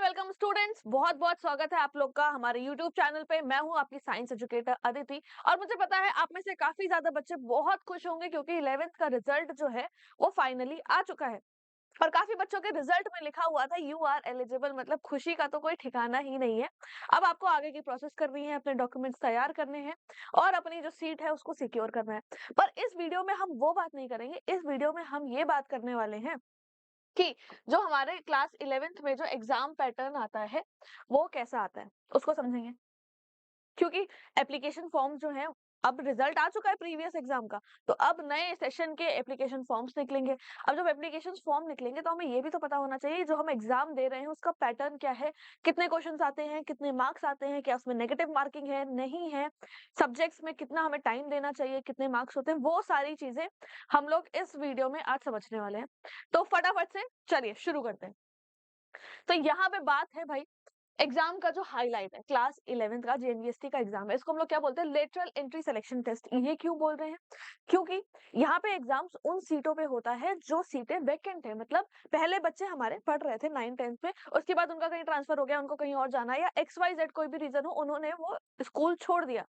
Welcome students, बहुत बहुत स्वागत है आप लोग का हमारे यूट्यूब चैनल पे। मैं हूं आपकी साइंस एजुकेटर अदिति और मुझे पता है आप में से काफी ज्यादा बच्चे बहुत खुश होंगे क्योंकि 11th का रिजल्ट जो है वो फाइनली आ चुका है। और काफी बच्चों के रिजल्ट में लिखा हुआ था यू आर एलिजिबल, मतलब खुशी का तो कोई ठिकाना ही नहीं है। अब आपको आगे की प्रोसेस करनी है, अपने डॉक्यूमेंट्स तैयार करने हैं और अपनी जो सीट है उसको सिक्योर करना है। पर इस वीडियो में हम वो बात नहीं करेंगे, इस वीडियो में हम ये बात करने वाले हैं कि जो हमारे क्लास 11th में जो एग्जाम पैटर्न आता है वो कैसा आता है उसको समझेंगे। क्योंकि एप्लीकेशन फॉर्म जो है, अब रिजल्ट आ चुका है प्रीवियस एग्जाम का, तो अब नए सेशन के एप्लीकेशन फॉर्म्स निकलेंगे। अब जब एप्लीकेशन फॉर्म निकलेंगे तो हमें ये भी तो पता होना चाहिए जो हम एग्जाम दे रहे हैं उसका पैटर्न क्या है, कितने क्वेश्चंस आते हैं, कितने मार्क्स आते हैं, क्या उसमें नेगेटिव मार्किंग है नहीं है, सब्जेक्ट्स में कितना हमें टाइम देना चाहिए, कितने मार्क्स होते हैं, वो सारी चीजें हम लोग इस वीडियो में आज समझने वाले हैं। तो फटाफट से चलिए शुरू करते हैं। तो यहाँ पे बात है भाई, एग्जाम का जो हाईलाइट है क्लास 11th का जेएनवीएसटी का एग्जाम है, इसको हम लोग क्या बोलते हैं, लेटरल एंट्री सिलेक्शन टेस्ट। ये क्यों बोल रहे हैं? क्योंकि यहाँ पे एग्जाम्स उन सीटों पे होता है जो सीटें वैकेंट है, मतलब पहले बच्चे हमारे पढ़ रहे थे 9th-10th में, उसके बाद उनका कहीं ट्रांसफर हो गया, उनको कहीं और जाना है या XYZ कोई भी रीजन हो, उन्होंने वो स्कूल छोड़ दिया,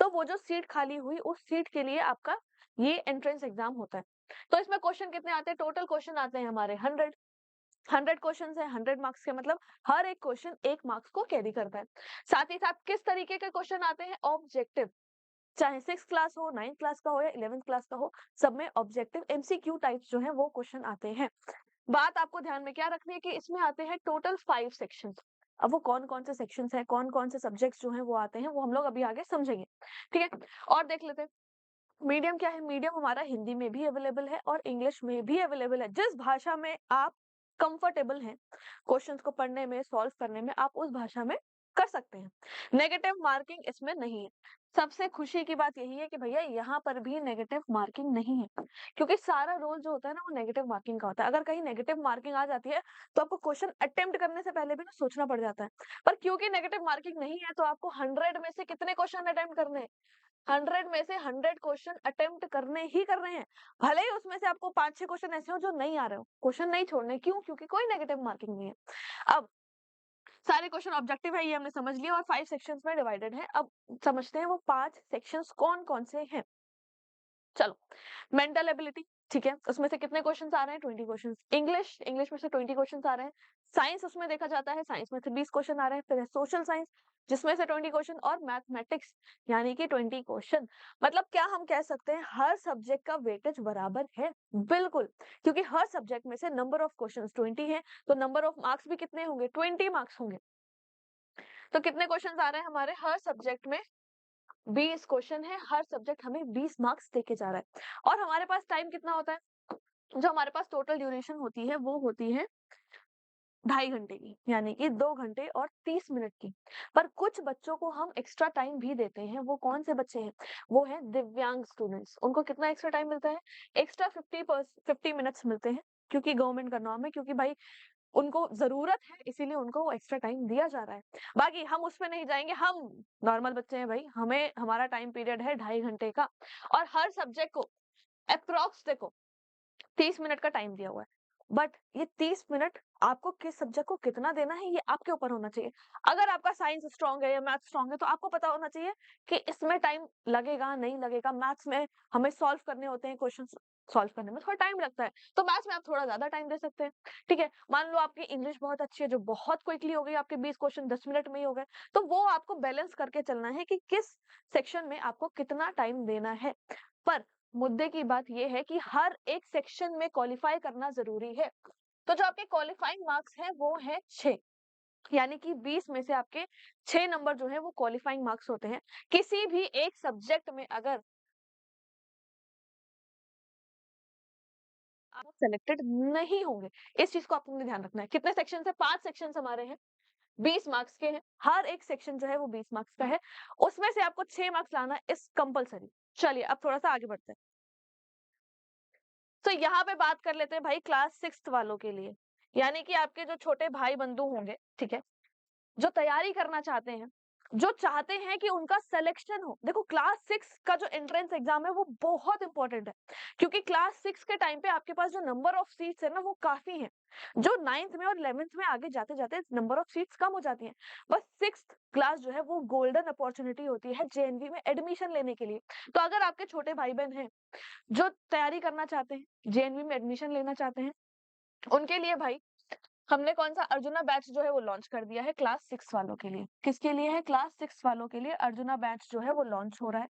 तो वो जो सीट खाली हुई उस सीट के लिए आपका ये एंट्रेंस एग्जाम होता है। तो इसमें क्वेश्चन कितने आते हैं? टोटल क्वेश्चन आते हैं हमारे 100 क्वेश्चन है, 100 मार्क्स के, मतलब हर एक क्वेश्चन 1 मार्क्स को कैरी करता है। साथ ही साथ किस तरीके के क्वेश्चन आते हैं? ऑब्जेक्टिव, चाहे 6 क्लास हो, 9 क्लास का हो या 11th क्लास का हो, सब में ऑब्जेक्टिव MCQ टाइप्स जो है वो क्वेश्चन आते हैं। बात आपको ध्यान में क्या रखनी है कि इसमें आते हैं टोटल 5 सेक्शंस। अब वो कौन कौन से सेक्शंस हैं, कौन कौन से सब्जेक्ट्स जो हैं वो आते हैं, वो हम लोग अभी आगे समझेंगे। ठीक है, और देख लेते हैं मीडियम क्या है। मीडियम हमारा हिंदी में भी अवेलेबल है और इंग्लिश में भी अवेलेबल है। जिस भाषा में आप कंफर्टेबल हैं क्वेश्चंस को पढ़ने में, सॉल्व करने में, आप उस भाषा में कर सकते हैं। नेगेटिव मार्किंग इसमें नहीं है। सबसे खुशी की बात यही है कि भैया यहाँ पर भी नेगेटिव मार्किंग नहीं है, क्योंकि सारा रोल जो होता है ना वो नेगेटिव मार्किंग का होता है। अगर कहीं नेगेटिव मार्किंग आ जाती है तो आपको क्वेश्चन अटेम्प्ट करने से पहले भी ना सोचना पड़ जाता है। पर क्योंकि नेगेटिव मार्किंग नहीं है तो आपको 100 में से कितने क्वेश्चन अटेम्प्ट करने हैं? 100 में से 100 क्वेश्चन अटेम्प्ट करने ही करने हैं। भले ही उसमें से आपको 5-6 क्वेश्चन ऐसे हो जो नहीं आ रहे हो, क्वेश्चन नहीं छोड़ने। क्यों? क्योंकि कोई नेगेटिव मार्किंग नहीं है। अब सारे क्वेश्चन ऑब्जेक्टिव है, ये हमने समझ लिया, और 5 सेक्शंस में डिवाइडेड है। अब समझते हैं वो 5 सेक्शंस कौन कौन से हैं। चलो, मेंटल एबिलिटी, ठीक है, उसमें से कितने क्वेश्चंस आ रहे हैं? 20 क्वेश्चंस। इंग्लिश, इंग्लिश में से 20 क्वेश्चंस आ रहे हैं। साइंस उसमें देखा जाता है, साइंस में से 20 क्वेश्चन आ रहे हैं। फिर है सोशल साइंस जिसमें से 20 क्वेश्चन, और मैथमेटिक्स यानी कि 20 क्वेश्चन। मतलब क्या हम कह सकते हैं हर सब्जेक्ट का वेटेज बराबर है? बिल्कुल, क्योंकि हर सब्जेक्ट में से नंबर ऑफ क्वेश्चन 20 है, तो नंबर ऑफ मार्क्स भी कितने होंगे? 20 मार्क्स होंगे। तो कितने क्वेश्चन आ रहे हैं हमारे हर सब्जेक्ट में? 20 क्वेश्चन है, हर सब्जेक्ट हमें 20 मार्क्स देके जा रहा है। और हमारे पास टाइम कितना होता है? जो हमारे पास टोटल ड्यूरेशन होती है वो होती है 2.5 घंटे की, यानी कि 2 घंटे और 30 मिनट की। पर कुछ बच्चों को हम एक्स्ट्रा टाइम भी देते हैं। वो कौन से बच्चे हैं? वो है दिव्यांग स्टूडेंट्स। उनको कितना एक्स्ट्रा टाइम मिलता है? एक्स्ट्रा 50 मिनट्स मिलते हैं, क्योंकि गवर्नमेंट का नॉर्म है, क्योंकि भाई उनको जरूरत है, इसीलिए उनको वो एक्स्ट्रा टाइम दिया जा रहा है। बाकी हम उसमें नहीं जाएंगे, हम नॉर्मल बच्चे हैं भाई, हमें हमारा टाइम पीरियड है 2.5 घंटे का, और हर सब्जेक्ट को अप्रोक्स देखो 30 मिनट का टाइम दिया हुआ है। बट ये 30 मिनट आपको किस सब्जेक्ट को कितना देना है ये आपके ऊपर होना चाहिए। अगर आपका साइंस स्ट्रांग है या मैथ्स स्ट्रांग है तो आपको पता होना चाहिए कि इसमें टाइम लगेगा नहीं लगेगा। मैथ्स में हमें सॉल्व करने होते हैं क्वेश्चन, सॉल्व करने में थोड़ा टाइम लगता है, तो मैथ्स में आप थोड़ा ज्यादा टाइम दे सकते हैं। ठीक है, मान लो आपकी इंग्लिश बहुत अच्छी है जो बहुत क्विकली हो गई, आपके 20 क्वेश्चन 10 मिनट में ही हो गए, तो वो आपको बैलेंस करके चलना है कि किस सेक्शन में आपको कितना टाइम देना है। पर मुद्दे की बात यह है कि हर एक सेक्शन में क्वालिफाई करना जरूरी है। तो जो आपके क्वालिफाइंग मार्क्स हैं वो है 6, यानी कि 20 में से आपके 6 नंबर जो है वो क्वालिफाइंग मार्क्स होते हैं। किसी भी एक सब्जेक्ट में अगर आप सेलेक्टेड नहीं होंगे, इस चीज को आपको ध्यान रखना है। कितने सेक्शन है? 5 सेक्शन हमारे हैं, 20 मार्क्स के हैं। हर एक सेक्शन जो है वो 20 मार्क्स का है, उसमें से आपको 6 मार्क्स लाना इस कंपलसरी। चलिए अब थोड़ा सा आगे बढ़ते हैं। तो यहाँ पे बात कर लेते हैं भाई क्लास 6 वालों के लिए, यानी कि आपके जो छोटे भाई बंधु होंगे, ठीक है, जो तैयारी करना चाहते हैं जो चाहते हैं कि उनका सिलेक्शन हो। देखो क्लास 6 का जो एंट्रेंस एग्जाम है वो बहुत इंपॉर्टेंट है, क्योंकि क्लास 6 के टाइम पे आपके पास जो नंबर ऑफ सीट्स है ना वो काफी है। जो 9th में और 11th में आगे जाते जाते नंबर ऑफ सीट्स कम हो जाती हैं, बस 6th क्लास जो है वो गोल्डन अपॉर्चुनिटी होती है जेएनवी में एडमिशन लेने के लिए। तो अगर आपके छोटे भाई बहन हैं जो तैयारी करना चाहते हैं, जेएनवी में एडमिशन लेना चाहते हैं, उनके लिए भाई हमने कौन सा अर्जुना बैच जो है वो लॉन्च कर दिया है क्लास 6 वालों के लिए। किसके लिए है? क्लास 6 वालों के लिए अर्जुना बैच जो है वो लॉन्च हो रहा है।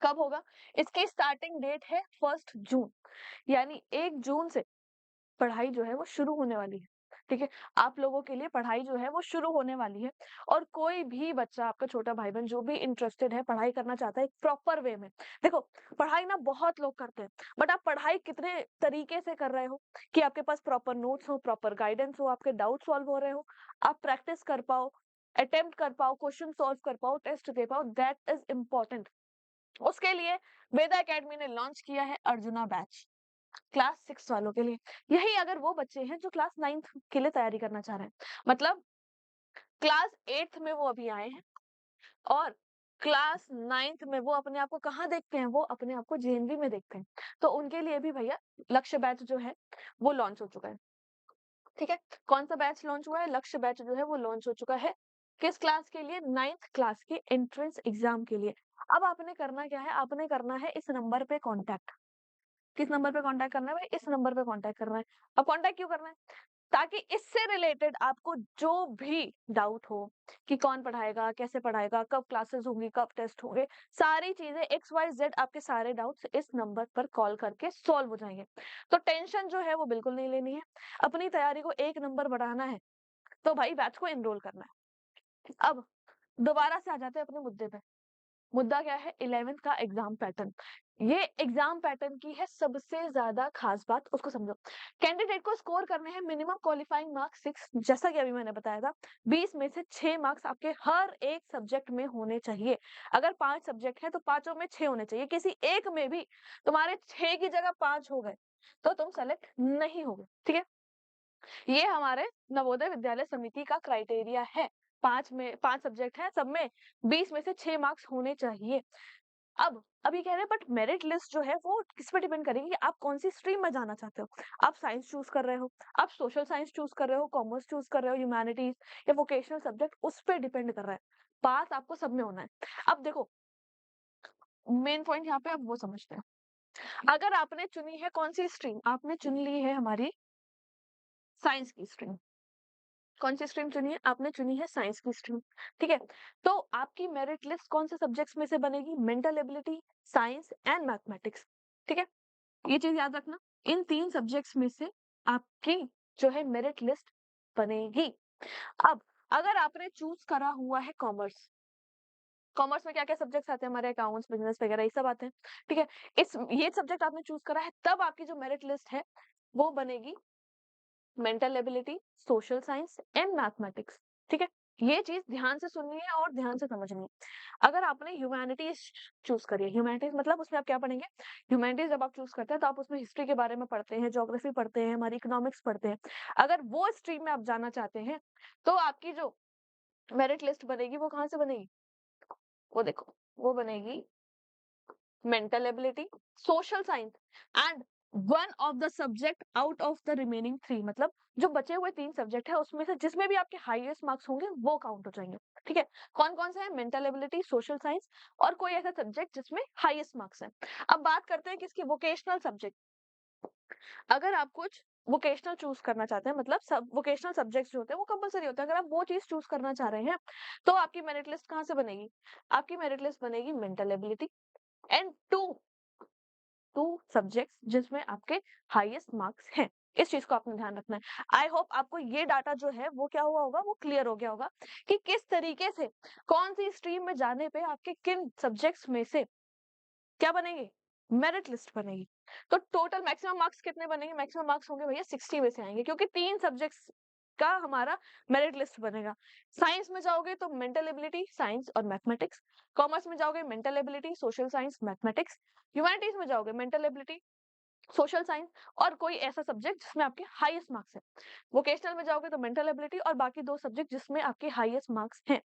कब होगा? इसकी स्टार्टिंग डेट है 1 जून, यानी 1 जून से पढ़ाई जो है वो शुरू होने वाली है। ठीक है, आप लोगों के लिए पढ़ाई जो है वो शुरू होने वाली है। और कोई भी बच्चा, आपका छोटा भाई बहन जो भी इंटरेस्टेड है, पढ़ाई करना चाहता है एक प्रॉपर वे में। देखो पढ़ाई ना बहुत लोग करते हैं, बट आप पढ़ाई कितने तरीके से कर रहे हो कि आपके पास प्रॉपर नोट्स हो, प्रॉपर गाइडेंस हो, आपके डाउट सॉल्व हो रहे हो, आप प्रैक्टिस कर पाओ, अटेम्प्ट कर पाओ, क्वेश्चन सॉल्व कर पाओ, टेस्ट दे पाओ, दैट इज इम्पोर्टेंट। उसके लिए वेदा एकेडमी ने लॉन्च किया है अर्जुना बैच क्लास 6 वालों के लिए। यही अगर वो बच्चे हैं जो क्लास 9th के लिए तैयारी करना चाह रहे हैं, मतलब क्लास 8th में वो अभी आए हैं और क्लास 9th में वो अपने आप को कहाँ देखते हैं? वो अपने आप को जेएनवी में देखते हैं। तो उनके लिए भी भैया लक्ष्य बैच जो है वो लॉन्च हो चुका है। ठीक है, कौन सा बैच लॉन्च हुआ है? लक्ष्य बैच जो है वो लॉन्च हो चुका है। किस क्लास के लिए? 9th क्लास के एंट्रेंस एग्जाम के लिए। अब आपने करना क्या है? आपने करना है इस नंबर पे कॉन्टैक्ट। किस नंबर पे कॉन्टैक्ट करना है भाई? इस नंबर पे कॉन्टैक्ट करना है। अब कॉन्टैक्ट क्यों करना है? ताकि इससे रिलेटेड आपको जो भी डाउट हो कि कौन पढ़ाएगा, कैसे पढ़ाएगा, कब क्लासेस होंगी, कब टेस्ट होंगे, सारी चीजें XYZ आपके सारे डाउट्स इस नंबर पर कॉल करके सॉल्व हो जाएंगे। तो टेंशन जो है वो बिल्कुल नहीं लेनी है, अपनी तैयारी को एक नंबर बढ़ाना है, तो भाई बैच को एनरोल करना है। अब दोबारा से आ जाते हैं अपने मुद्दे पे। मुद्दा क्या है? 11th का एग्जाम पैटर्न। ये एग्जाम पैटर्न की है सबसे ज्यादा खास बात, उसको समझो। कैंडिडेट को स्कोर करने हैं मिनिमम क्वालिफाइंग मार्क्स 6, जैसा कि अभी मैंने बताया था। 20 में से 6 मार्क्स आपके हर एक सब्जेक्ट में होने चाहिए। अगर 5 सब्जेक्ट है तो पांचों में 6 होने चाहिए। किसी एक में भी तुम्हारे 6 की जगह 5 हो गए तो तुम सेलेक्ट नहीं होगे। ठीक है, ये हमारे नवोदय विद्यालय समिति का क्राइटेरिया है। 5 सब्जेक्ट है, सब में 20 में से 6 मार्क्स होने चाहिए। अब अभी कह रहे हैं बट मेरिट लिस्ट जो है वो किस पे डिपेंड करेगी कि आप कौन सी स्ट्रीम में जाना चाहते हो। आप साइंस चूज कर रहे हो, आप सोशल साइंस चूज कर रहे हो, कॉमर्स चूज कर रहे हो, ह्यूमैनिटीज या वोकेशनल सब्जेक्ट, उस पे डिपेंड कर रहा है। पास आपको सब में होना है। अब देखो मेन पॉइंट यहाँ पे आप वो समझते हैं। अगर आपने चुनी है कौन सी स्ट्रीम? आपने चुन ली है हमारी साइंस की स्ट्रीम। कौन सी स्ट्रीम चुनी है? आपने चुनी है साइंस की स्ट्रीम। ठीक है, तो आपकी मेरिट लिस्ट कौन से सब्जेक्ट्स में से बनेगी? Mental ability, science and mathematics. ठीक है, ये चीज याद रखना, इन 3 सब्जेक्ट्स में से आपकी जो है मेरिट लिस्ट बनेगी। अब अगर आपने चूज करा हुआ है कॉमर्स, कॉमर्स में क्या क्या सब्जेक्ट्स आते हैं हमारे? अकाउंट्स, बिजनेस वगैरह ये सब आते हैं। ठीक है, इस ये सब्जेक्ट आपने चूज करा है, तब आपकी जो मेरिट लिस्ट है वो बनेगी mental ability, social science and mathematics. ठीक है, ये चीज ध्यान से सुननी है और ध्यान से समझनी है। अगर आपने ह्यूमैनिटीज चूज करी है, ह्यूमैनिटीज मतलब उसमें आप क्या पढ़ेंगे? ह्यूमैनिटीज जब आप चूज करते हैं तो आप उसमें हिस्ट्री के बारे में पढ़ते हैं, ज्योग्राफी पढ़ते हैं, हमारी इकोनॉमिक्स पढ़ते हैं। अगर वो स्ट्रीम में आप जाना चाहते हैं तो आपकी जो मेरिट लिस्ट बनेगी वो कहाँ से बनेगी? वो देखो, वो बनेगी mental ability, social science and one of the subject out of the remaining 3। मतलब जो बचे हुए 3 सब्जेक्ट है उसमें से जिसमें भी आपके हाईएस्ट मार्क्स होंगे वो काउंट हो जाएंगे। ठीक है, कौन कौन से हैं? मेंटल एबिलिटी, सोशल साइंस और कोई ऐसा सब्जेक्ट जिसमें हाईएस्ट मार्क्स है। अब बात करते हैं किसकी? Vocational subject. अगर आप कुछ वोकेशनल चूज करना चाहते हैं, मतलब सब वोकेशनल सब्जेक्ट्स जो होते हैं वो कंपलसरी होते हैं, अगर आप वो चीज चूज करना चाह रहे हैं तो आपकी मेरिट लिस्ट कहाँ से बनेगी? आपकी मेरिट लिस्ट बनेगी mental ability and two subjects जिसमें आपके हाईएस्ट मार्क्स हैं। इस चीज को आपने ध्यान रखना है। आई होप आपको ये डाटा जो है वो क्या हुआ होगा? वो क्लियर हो गया होगा कि किस तरीके से कौन सी स्ट्रीम में जाने पे आपके किन सब्जेक्ट्स में से क्या बनेगी? मेरिट लिस्ट बनेगी। तो टोटल मैक्सिमम मार्क्स कितने बनेंगे? मैक्सिमम मार्क्स होंगे भैया 60 में से आएंगे, क्योंकि 3 सब्जेक्ट्स का हमारा मेरिट लिस्ट बनेगा। साइंस में जाओगे तो मेंटल एबिलिटी, साइंस और मैथमेटिक्स। कॉमर्स में जाओगे mental ability, social science, mathematics. Humanities में जाओगे मेंटल एबिलिटी, सोशल साइंस और कोई ऐसा सब्जेक्ट जिसमें आपके हाईएस्ट मार्क्स है। वोकेशनल में जाओगे तो मेंटल एबिलिटी और बाकी 2 सब्जेक्ट जिसमें आपके हाईएस्ट मार्क्स हैं।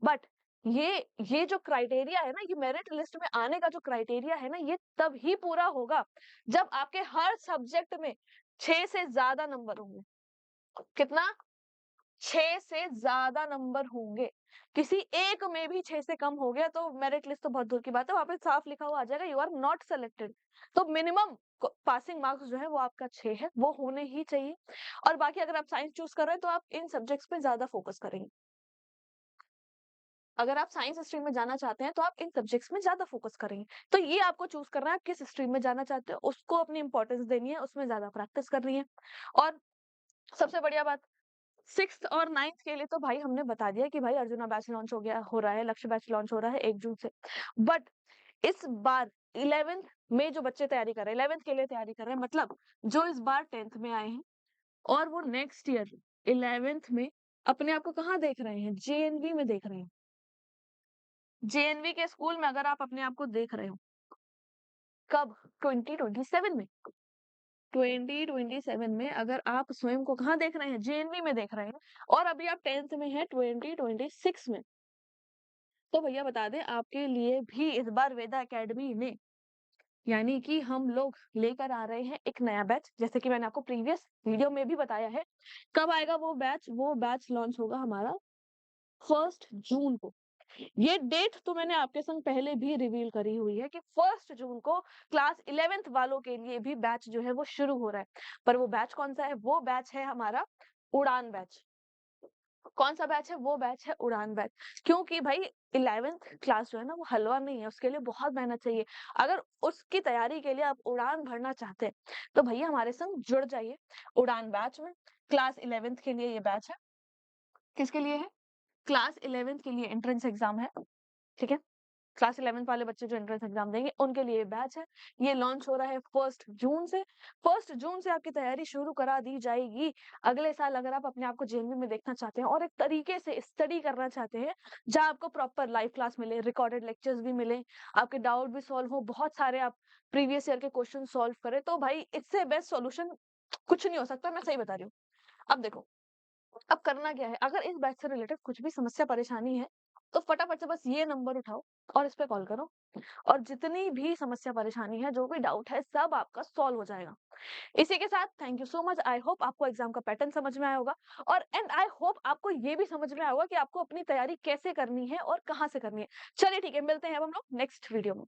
बट ये जो क्राइटेरिया है ना, ये मेरिट लिस्ट में आने का जो क्राइटेरिया है ना, ये तब ही पूरा होगा जब आपके हर सब्जेक्ट में 6 से ज्यादा नंबर होंगे। कितना? 6 से ज्यादा नंबर होंगे। किसी एक में भी 6 से कम हो गया तो मेरिट लिस्ट तो बहुत दूर की बात है, वहां पे साफ लिखा हुआ आ जाएगा यू आर नॉट सेलेक्टेड। तो मिनिमम पासिंग मार्क्स जो है वो आपका 6 है, वो होने ही चाहिए। और बाकी अगर आप साइंस चूज कर रहे हैं तो आप इन सब्जेक्ट्स पे ज्यादा फोकस करेंगे। अगर आप साइंस स्ट्रीम में जाना चाहते हैं तो आप इन सब्जेक्ट्स में ज्यादा फोकस करेंगे। तो ये आपको चूज करना है, आप किस स्ट्रीम में जाना चाहते हो, उसको अपनी इंपॉर्टेंस देनी है, उसमें ज्यादा प्रैक्टिस करनी है। और सबसे बढ़िया बात, 6th और 9th के लिए तो भाई हमने बता दिया कि भाई अर्जुना बैच लॉन्च हो रहा है, लक्ष्य बैच लॉन्च हो रहा है 1 जून से। बट इस बार 11th में जो बच्चे तैयारी कर रहे हैं, 11th के लिए तैयारी कर रहे हैं, मतलब जो इस बार 10th में आए हैं और वो नेक्स्ट ईयर 11th में अपने आप को कहाँ देख रहे हैं, जेएनवी में देख रहे हैं। जेएनवी के स्कूल में अगर आप अपने आप को देख रहे हो, कब? 2027 में। 2027 में अगर आप स्वयं को कहाँ देख रहे हैं, जेएनवी में देख रहे हैं, और अभी आप 10th में हैं 2026 में, तो भैया बता दें आपके लिए भी इस बार वेदा एकेडमी ने, यानी कि हम लोग लेकर आ रहे हैं एक नया बैच, जैसे कि मैंने आपको प्रीवियस वीडियो में भी बताया है। कब आएगा वो बैच? वो बैच लॉन्च होगा हमारा 1 जून को। ये डेट तो मैंने आपके संग पहले भी रिवील करी हुई है कि 1 जून को क्लास 11th वालों के लिए भी बैच जो है वो शुरू हो रहा है। पर वो बैच कौन सा है? वो बैच है हमारा उड़ान बैच। कौन सा बैच है? वो बैच है उड़ान बैच। क्योंकि भाई 11th क्लास जो है ना वो हलवा नहीं है, उसके लिए बहुत मेहनत चाहिए। अगर उसकी तैयारी के लिए आप उड़ान भरना चाहते हैं तो भैया हमारे संग जुड़ जाइए उड़ान बैच में। क्लास 11th के लिए ये बैच है। किसके लिए है? क्लास 11th के लिए एंट्रेंस एग्जाम है, ठीक है। क्लास 11th वाले बच्चे जो एंट्रेंस एग्जाम देंगे उनके लिए बैच है। ये लॉन्च हो रहा है 1 जून से। 1 जून से आपकी तैयारी शुरू करा दी जाएगी। अगले साल अगर आप अपने आप को जेएनवी में देखना चाहते हैं और एक तरीके से स्टडी करना चाहते हैं जहां आपको प्रॉपर लाइव क्लास मिले, रिकॉर्डेड लेक्चर्स भी मिले, आपके डाउट भी सॉल्व हो, बहुत सारे आप प्रीवियस ईयर के क्वेश्चन सॉल्व करें, तो भाई इससे बेस्ट सॉल्यूशन कुछ नहीं हो सकता, मैं सही बता रही हूँ। अब देखो, अब करना क्या है, अगर इस बैच से रिलेटेड कुछ भी समस्या परेशानी है तो फटाफट से बस ये नंबर उठाओ और इस पे कॉल करो, और जितनी भी समस्या परेशानी है, जो भी डाउट है, सब आपका सॉल्व हो जाएगा। इसी के साथ thank you so much. I hope आपको एग्जाम का पैटर्न समझ में आया होगा, और एंड आई होप आपको ये भी समझ में आया होगा कि आपको अपनी तैयारी कैसे करनी है और कहाँ से करनी है। चलिए ठीक है, मिलते हैं अब हम लोग नेक्स्ट वीडियो में।